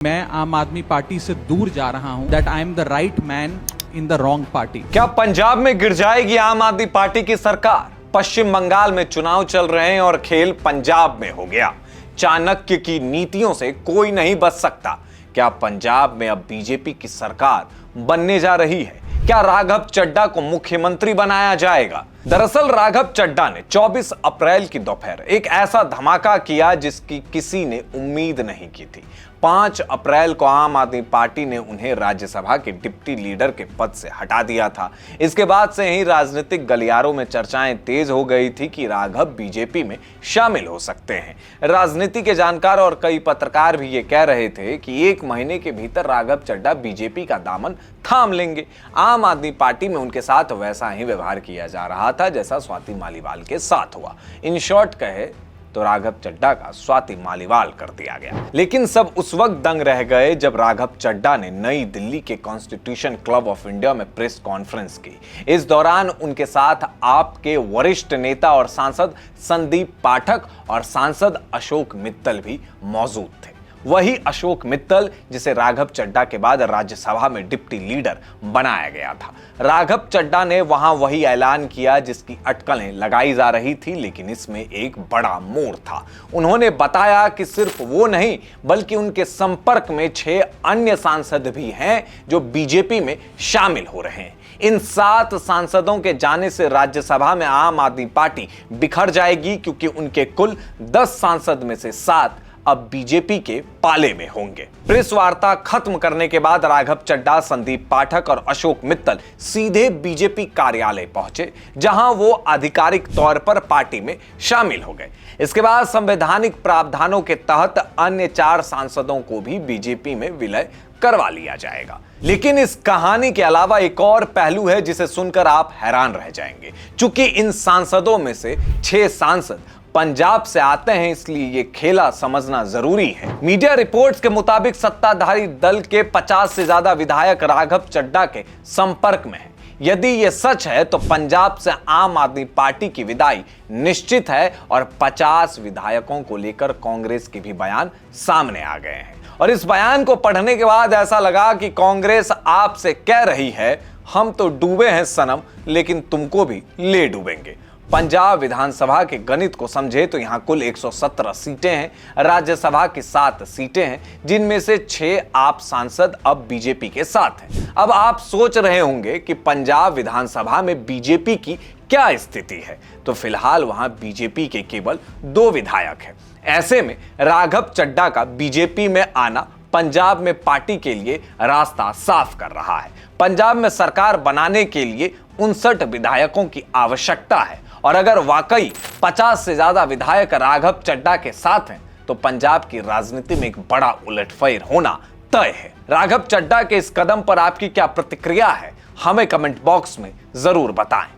मैं आम आदमी पार्टी से दूर जा रहा हूं that I am the right man in the wrong party. क्या पंजाब में गिर जाएगी आम आदमी पार्टी की सरकार? पश्चिम बंगाल में चुनाव चल रहे हैं और खेल पंजाब में हो गया। चाणक्य की नीतियों से कोई नहीं बच सकता। क्या पंजाब में अब बीजेपी की सरकार बनने जा रही है? क्या राघव चड्ढा को मुख्यमंत्री बनाया जाएगा? दरअसल राघव चड्ढा ने 24 अप्रैल की दोपहर एक ऐसा धमाका किया जिसकी किसी ने उम्मीद नहीं की थी। 5 अप्रैल को आम आदमी पार्टी ने उन्हें राज्यसभा के डिप्टी लीडर के पद से हटा दिया था। इसके बाद से ही राजनीतिक गलियारों में चर्चाएं तेज हो गई थी कि राघव बीजेपी में शामिल हो सकते हैं। राजनीति के जानकार और कई पत्रकार भी ये कह रहे थे कि 1 महीने के भीतर राघव चड्ढा बीजेपी का दामन थाम लेंगे। आम आदमी पार्टी में उनके साथ वैसा ही व्यवहार किया जा रहा था जैसा स्वाति मालीवाल के साथ हुआ। इन शॉर्ट कहे तो राघव चड्ढा का स्वाति मालीवाल कर दिया गया। लेकिन सब उस वक्त दंग रह गए जब राघव चड्ढा ने नई दिल्ली के कॉन्स्टिट्यूशन क्लब ऑफ इंडिया में प्रेस कॉन्फ्रेंस की। इस दौरान उनके साथ आप के वरिष्ठ नेता और सांसद संदीप पाठक और सांसद अशोक मित्तल भी मौजूद थे। वही अशोक मित्तल जिसे राघव चड्ढा के बाद राज्यसभा में डिप्टी लीडर बनाया गया था। राघव चड्ढा ने वहां वही ऐलान किया जिसकी अटकलें लगाई जा रही थी, लेकिन इसमें एक बड़ा मोड़ था। उन्होंने बताया कि सिर्फ वो नहीं बल्कि उनके संपर्क में 6 अन्य सांसद भी हैं जो बीजेपी में शामिल हो रहे हैं। इन 7 सांसदों के जाने से राज्यसभा में आम आदमी पार्टी बिखर जाएगी, क्योंकि उनके कुल 10 सांसद में से 7 अब बीजेपी के पाले में होंगे। प्रेस वार्ता खत्म करने के बाद राघव चड्ढा, संदीप पाठक और अशोक मित्तल सीधे बीजेपी कार्यालय पहुंचे, जहां वो आधिकारिक तौर पर पार्टी में शामिल हो गए। इसके बाद संवैधानिक प्रावधानों के तहत अन्य 4 सांसदों को भी बीजेपी में विलय करवा लिया जाएगा। लेकिन इस कहानी के अलावा एक और पहलू है जिसे सुनकर आप हैरान रह जाएंगे। चूंकि इन सांसदों में से 6 सांसद पंजाब से आते हैं, इसलिए ये खेला समझना जरूरी है। मीडिया रिपोर्ट्स के मुताबिक सत्ताधारी दल के 50 से ज्यादा विधायक राघव चड्ढा के संपर्क में हैं। यदि ये सच है तो पंजाब से आम आदमी पार्टी की विदाई निश्चित है और 50 विधायकों को लेकर कांग्रेस के भी बयान सामने आ गए हैं। और इस बयान को पढ़ने के बाद ऐसा लगा कि कांग्रेस आपसे कह रही है, हम तो डूबे हैं सनम, लेकिन तुमको भी ले डूबेंगे। पंजाब विधानसभा के गणित को समझे तो यहां कुल 117 सीटें हैं। राज्यसभा की 7 सीटें हैं, जिनमें से 6 आप सांसद अब बीजेपी के साथ हैं। अब आप सोच रहे होंगे कि पंजाब विधानसभा में बीजेपी की क्या स्थिति है, तो फिलहाल वहां बीजेपी के केवल 2 विधायक हैं। ऐसे में राघव चड्ढा का बीजेपी में आना पंजाब में पार्टी के लिए रास्ता साफ कर रहा है। पंजाब में सरकार बनाने के लिए 59 विधायकों की आवश्यकता है, और अगर वाकई 50 से ज्यादा विधायक राघव चड्ढा के साथ हैं तो पंजाब की राजनीति में एक बड़ा उलटफेर होना तय है। राघव चड्ढा के इस कदम पर आपकी क्या प्रतिक्रिया है, हमें कमेंट बॉक्स में जरूर बताएं।